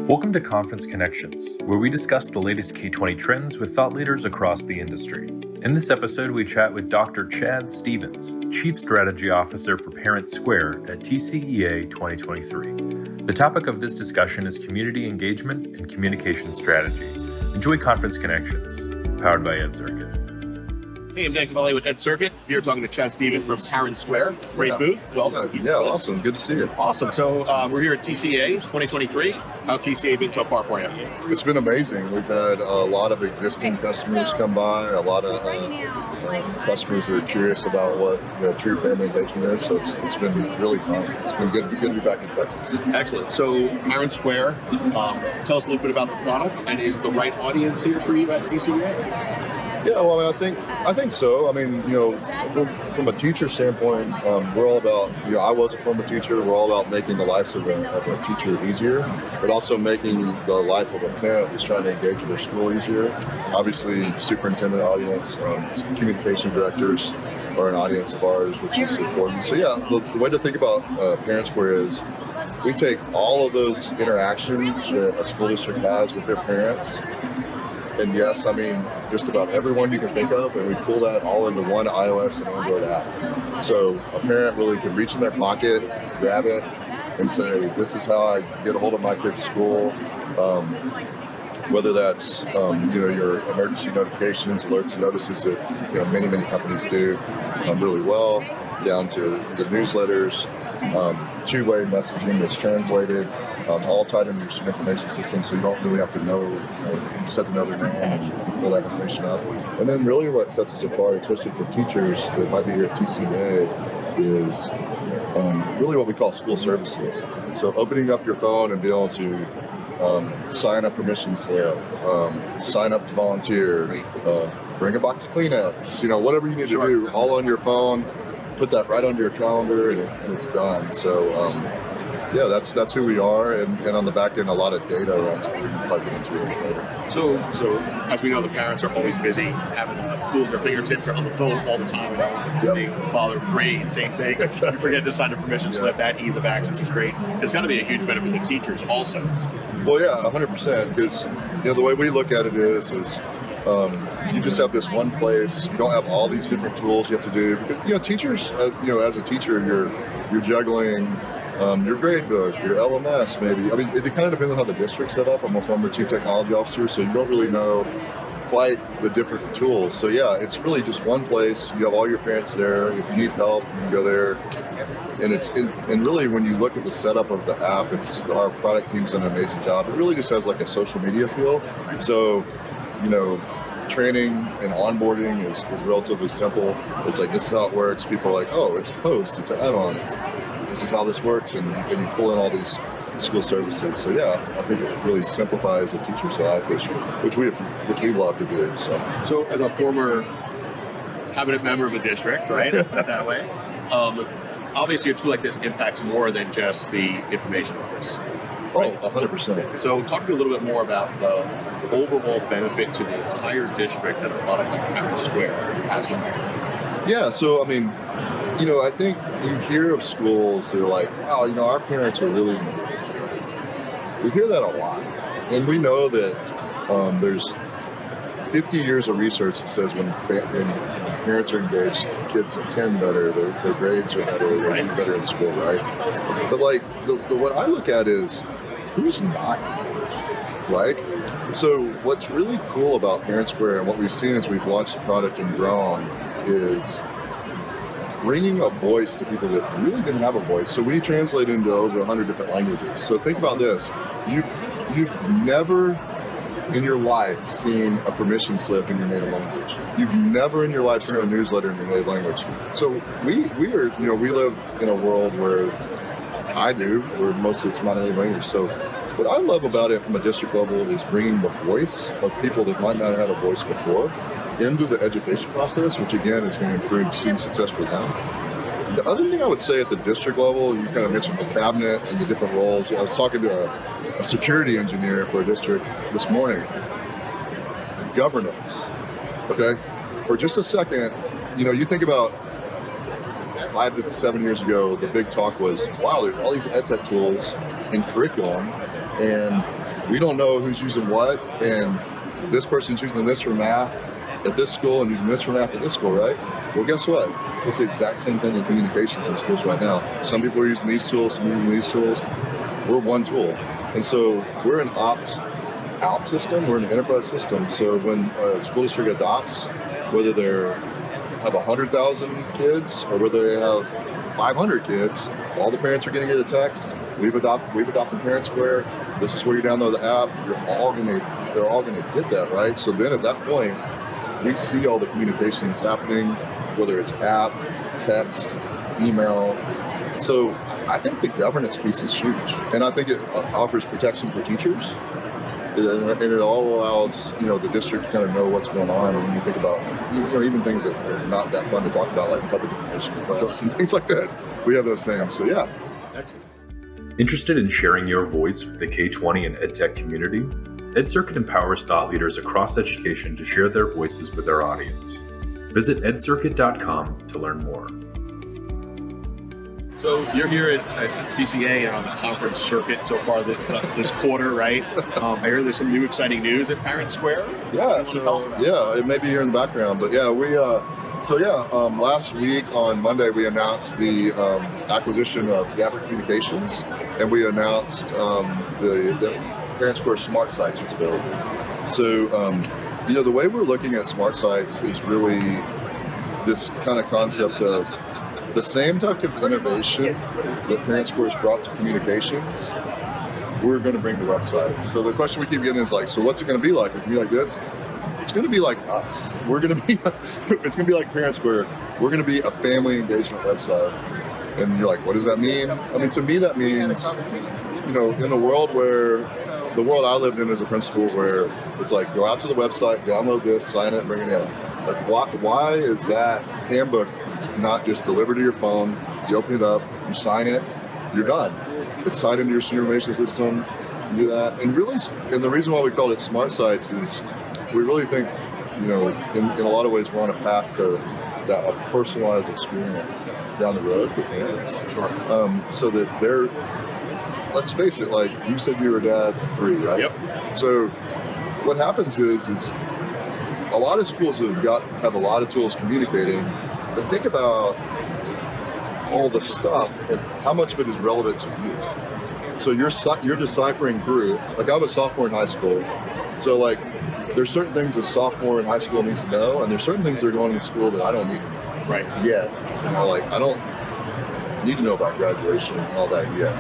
Welcome to Conference Connections, where we discuss the latest K-20 trends with thought leaders across the industry. In this episode, we chat with Dr. Chad Stevens, Chief Strategy Officer for ParentSquare at TCEA 2023. The topic of this discussion is community engagement and communication strategy. Enjoy Conference Connections, powered by edCircuit. Hey, I'm Dan Cavalli with edCircuit. Here talking to Chad Stevens from ParentSquare. Great booth. Welcome. Yeah, awesome. Good to see you. Awesome. So we're here at TCEA 2023. How's TCEA been so far for you? It's been amazing. We've had a lot of existing customers come by, a lot of customers that are curious about what true family engagement is. So it's been really fun. It's been good to be back in Texas. Excellent. So ParentSquare, tell us a little bit about the product, and is the right audience here for you at TCEA? Yeah, well, I think so. I mean, from a teacher standpoint, we're all about, I was a former teacher. We're all about making the lives of a teacher easier, but also making the life of a parent who's trying to engage with their school easier. Obviously, superintendent audience, communication directors are an audience of ours, which is important. So yeah, the way to think about ParentSquare is we take all of those interactions that a school district has with their parents, and yes, I mean, just about everyone you can think of, and we pull that all into one iOS and Android app. So a parent really can reach in their pocket, grab it, and say, this is how I get a hold of my kid's school. Whether that's, your emergency notifications, alerts, and notices that, many companies do really well, down to the newsletters, two-way messaging that's translated, all tied into your student information system, so you don't really have to know, you just have to know their name and pull that information up. And then really what sets us apart, especially for teachers that might be here at TCEA, is really what we call school services. So opening up your phone and being able to sign a permission slip, sign up to volunteer, bring a box of Kleenex, whatever you need to do, all on your phone, put that right onto your calendar, and it's done. So yeah, that's who we are, and on the back end, a lot of data around that. We can probably get into it later. So as we know, the parents are always busy, having tools at their fingertips, they're on the phone all the time. They father three, same thing. Exactly. You forget to sign a permission slip. That ease of access is great. It's got to be a huge benefit to teachers also. Well, yeah, 100%. Because the way we look at it is you just have this one place. You don't have all these different tools you have to do. Because, teachers, as a teacher, you're juggling your grade book, your LMS, maybe. I mean, it kind of depends on how the district's set up. I'm a former chief technology officer, so you don't really know quite the different tools. So yeah, it's really just one place. You have all your parents there. If you need help, you can go there. And really, when you look at the setup of the app, our product team's done an amazing job. It really just has like a social media feel. So, training and onboarding is relatively simple. It's like, this is how it works. People are like, oh, it's a post, it's an add-on, this is how this works, and you pull in all these school services. So yeah, I think it really simplifies the teacher's life, which we love to do. So as a former cabinet member of a district, right, that way, obviously a tool like this impacts more than just the information office. Right? Oh, 100%. So talk to me a little bit more about the overall benefit to the entire district that a product like ParentSquare has. Yeah, so I mean, I think you hear of schools that are like, oh, our parents are really engaged. We hear that a lot. And we know that there's 50 years of research that says when parents are engaged, kids attend better, their grades are better, they do better in school, right? But what I look at is, who's not engaged, right? So what's really cool about ParentSquare and what we've seen as we've launched the product and grown is bringing a voice to people that really didn't have a voice. So we translate into over 100 different languages. So think about this. You've never in your life seen a permission slip in your native language. You've never in your life seen a newsletter in your native language. So we live in a world where where mostly it's my native language. So what I love about it from a district level is bringing the voice of people that might not have had a voice before into the education process, which again is going to improve student success for them. The other thing I would say at the district level, you kind of mentioned the cabinet and the different roles. I was talking to a security engineer for a district this morning. Governance, okay? For just a second, you think about 5 to 7 years ago, the big talk was, wow, there's all these ed tech tools in curriculum, and we don't know who's using what, and this person's using this for math at this school and using this for math at this school, right? Well, guess what? It's the exact same thing in communications in schools right now. Some people are using these tools, some are using these tools. We're one tool. And so we're an opt-out system, we're an enterprise system. So when a school district adopts, whether they have 100,000 kids or whether they have 500 kids, all the parents are going to get a text. We've adopted ParentSquare. This is where you download the app. They're all gonna get that, right? So then at that point, we see all the communication that's happening, whether it's app, text, email. So I think the governance piece is huge, and I think it offers protection for teachers, and it all allows the district to kind of know what's going on. And when you think about even things that are not that fun to talk about, like public information requests and things like that, we have those things. So yeah. Excellent. Interested in sharing your voice with the K-20 and EdTech community? edCircuit empowers thought leaders across education to share their voices with their audience. Visit edCircuit.com to learn more. So you're here at TCEA and on the conference circuit so far this quarter, right? I heard there's some new exciting news at ParentSquare. Yeah, it may be here in the background, but yeah, last week on Monday we announced the acquisition of Gabber Communications, and we announced the ParentSquare Smart Sites was available. So the way we're looking at Smart Sites is really this kind of concept of the same type of innovation that ParentSquare has brought to communications, we're going to bring to websites. So the question we keep getting is like, so what's it going to be like? Is it going to be like this? It's going to be like us. It's going to be like ParentSquare. We're going to be a family engagement website. And you're like, what does that mean? I mean, to me, that means, in the world I lived in as a principal, where it's like, go out to the website, download this, sign it, bring it in. Like, why is that handbook not just delivered to your phone? You open it up, you sign it, you're done. It's tied into your senior information system. You do that, and the reason why we called it Smart Sites is we really think, in a lot of ways, we're on a path to a personalized experience down the road for parents. Sure. So that let's face it, like you said, you were a dad of 3, right? Yep. So what happens is a lot of schools have a lot of tools communicating, but think about all the stuff and how much of it is relevant to you. So you're deciphering through. Like, I was a sophomore in high school, so like there's certain things a sophomore in high school needs to know, and there's certain things that are going to school that I don't need to know. Right. Yet. Like I don't need to know about graduation and all that yet.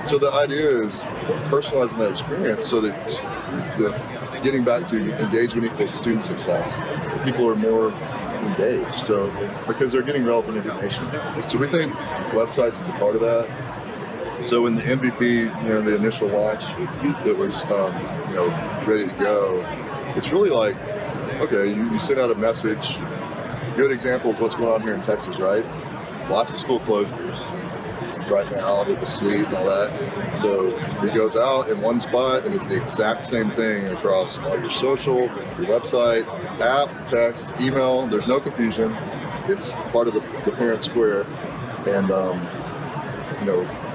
So the idea is personalizing that experience so that getting back to engagement equals student success. People are more engaged, so because they're getting relevant information. So we think websites is a part of that. So in the MVP, the initial launch that was ready to go, it's really like, okay, you send out a message. Good example of what's going on here in Texas, right? Lots of school closures right now with the sleet and all that. So it goes out in one spot, and it's the exact same thing across all your social, your website, app, text, email. There's no confusion. It's part of the ParentSquare, and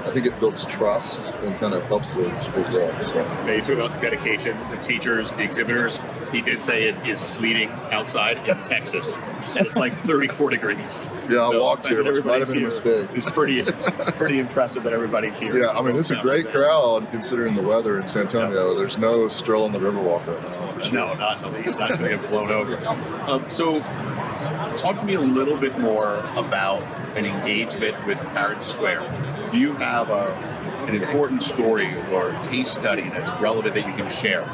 I think it builds trust and kind of helps the school grow. So. Yeah, you talk about dedication, the teachers, the exhibitors. He did say it is sleeting outside in Texas, and it's like 34 degrees. Yeah, I walked here, which might have been a mistake. It's pretty impressive that everybody's here. Yeah, I mean, it's a great crowd considering the weather in San Antonio. There's no stroll on the Riverwalk right now. Sure. No, not at least. Not going to get blown over. So talk to me a little bit more about an engagement with ParentSquare. Do you have an important story or case study that's relevant that you can share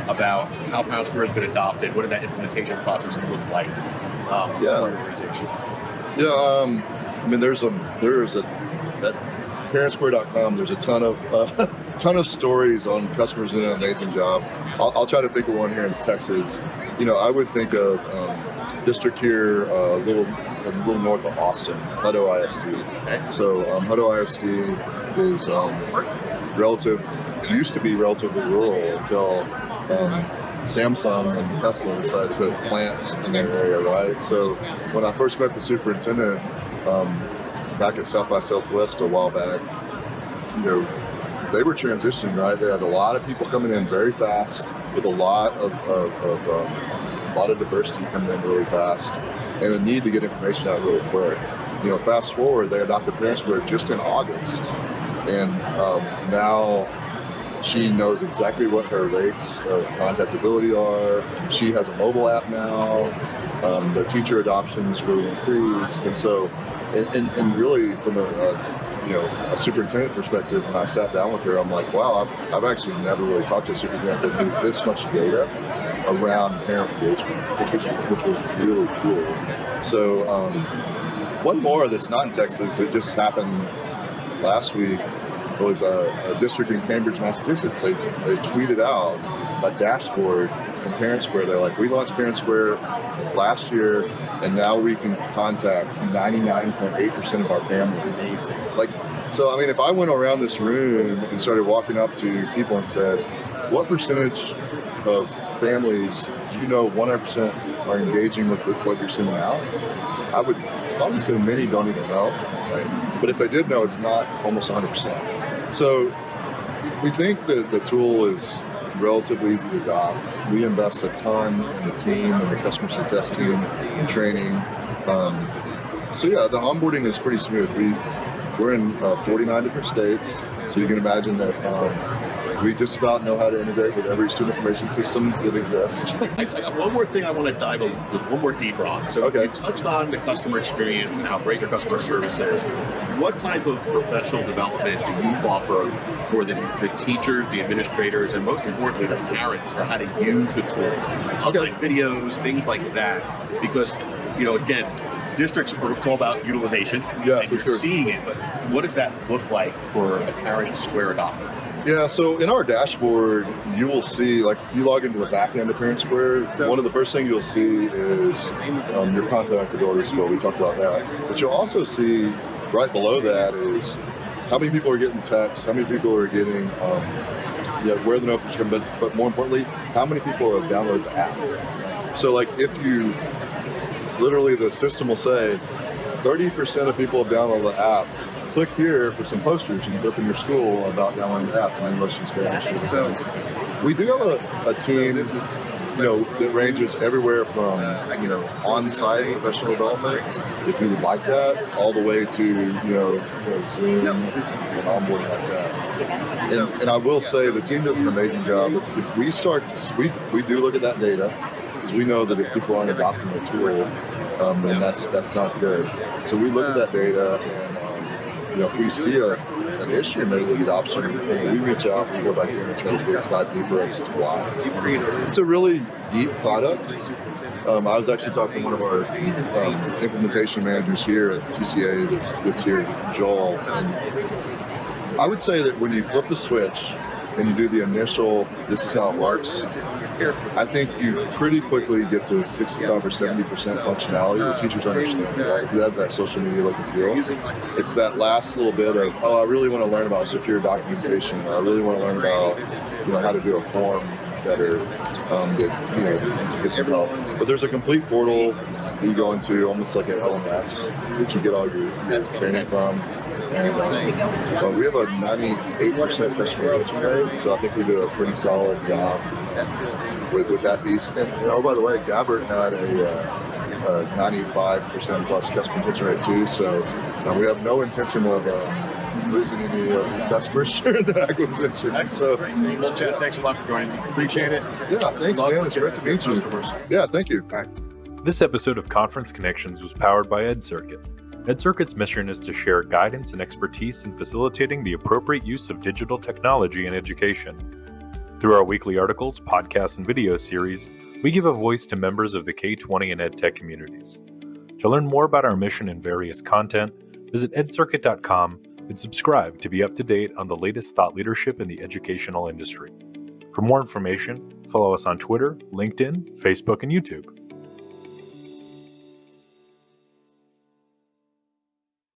about how ParentSquare has been adopted? What did that implementation process look like for your organization? Yeah, I mean, there's at ParentSquare.com. There's a ton of stories on customers doing an amazing job. I'll try to think of one here in Texas. I would think of district here, a little north of Austin, Hutto ISD. Okay. So Hutto ISD is used to be relatively rural until Samsung and Tesla decided to put plants in their area, right? So when I first met the superintendent back at South by Southwest a while back, they were transitioning, right? They had a lot of people coming in very fast with a lot of diversity coming in really fast, and a need to get information out really quick. Fast forward, they adopted ParentSquare just in August, and now she knows exactly what her rates of contactability are. She has a mobile app now. The teacher adoptions really increased, and so, and really from a superintendent perspective, when I sat down with her, I'm like, wow, I've actually never really talked to a superintendent that knew this much data around parent engagement, which was really cool. So one more that's not in Texas, it just happened last week. It was a district in Cambridge, Massachusetts. They tweeted out a dashboard from ParentSquare. They're like, we launched ParentSquare last year, and now we can contact 99.8% of our families. Amazing. So I mean, if I went around this room and started walking up to people and said, what percentage of families 100% are engaging with what you're sending out, I would probably say many don't even know. Right? But if they did know, it's not almost 100%. So we think that the tool is relatively easy to adopt. We invest a ton in the team and the customer success team in training. So yeah, the onboarding is pretty smooth. We're in 49 different states, so you can imagine that we just about know how to integrate with every student information system that exists. I got one more thing I want to dive one more deeper on. So You touched on the customer experience and how great your customer service is. What type of professional development do you offer for the teachers, the administrators, and most importantly, the parents for how to use the tool? Online videos, things like that. Because, again, districts, it's all about utilization. Yeah, and you're seeing it, but what does that look like for a ParentSquare adopter? Yeah, so in our dashboard, you will see, if you log into the back end of ParentSquare, one of the first things you'll see is your contactability score. We talked about that. But you'll also see right below that is how many people are getting texts, how many people are getting where the notifications come, but more importantly, how many people have downloaded the app. So if you, literally the system will say 30% of people have downloaded the app, click here for some posters you can put up in your school about downloading the app in English and Spanish. We do have a team, that ranges everywhere from, on-site professional development, if you would like that, all the way to, Zoom and onboarding like that. And I will say the team does an amazing job. If we start to, we do look at that data, because we know that if people aren't adopting the tool, then that's not good. So we look at that data, and if we see an issue maybe with adoption, we reach out, we go back in and try to dive deeper as to why. It's a really deep product. I was actually talking to one of our implementation managers here at TCEA that's here, Joel, and I would say that when you flip the switch and you do the initial, this is how it works, I think you pretty quickly get to 65 or 70% functionality. The teachers understand, right? It has that social media look and feel. It's that last little bit of, I really want to learn about secure documentation, or I really want to learn about, how to do a form better, to get some help. But there's a complete portal you go into, almost like an LMS, which you get all your training from. And we have a 98% customer retention rate, so I think we do a pretty solid job with that piece. And by the way, Gabbert had a 95% plus customer retention rate too, so we have no intention of losing any of these customers during the acquisition. So, well, Chad, thanks a lot for joining me. Appreciate it. Yeah, thanks, man. It's great to meet you. Yeah, thank you. All right. This episode of Conference Connections was powered by edCircuit. edCircuit's mission is to share guidance and expertise in facilitating the appropriate use of digital technology in education. Through our weekly articles, podcasts, and video series, we give a voice to members of the K-20 and EdTech communities. To learn more about our mission and various content, visit edcircuit.com and subscribe to be up to date on the latest thought leadership in the educational industry. For more information, follow us on Twitter, LinkedIn, Facebook, and YouTube.